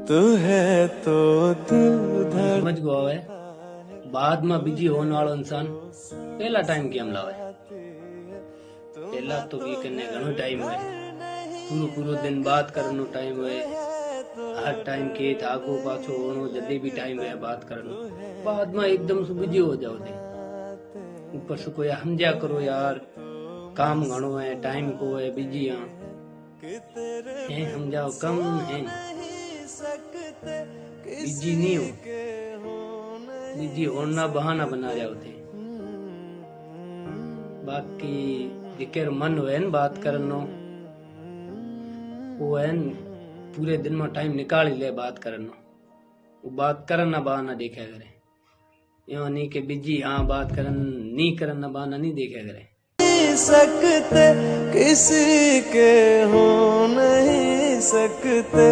तू है तो दिल धड़ समझ गो है बाद में बिजी होने वालो इंसान पहला टाइम केम लावे। पहला तो भी कने घणो टाइम है, पूरो पूरो दिन बात करनो टाइम है, हर टाइम के आगो पाछो होनो जदे भी टाइम है बात करनो। बाद में एकदम से बिजी हो जाओ दे, ऊपर से कोई समझा करो यार काम घणो है, टाइम को है, बिजी हाँ है, समझाओ कम है, बिजी नहीं हो, बिजी होना बहाना बना जाओ थे। बाकी जिकर मन हो न बात करनो वो है पूरे दिन में टाइम निकाल ही ले बात करनो, वो बात करना बहाना देखा करे, यो नहीं कि बिजी हाँ बात करन नहीं करना बहाना नहीं देखा करे। सकते किसी के हो नहीं सकते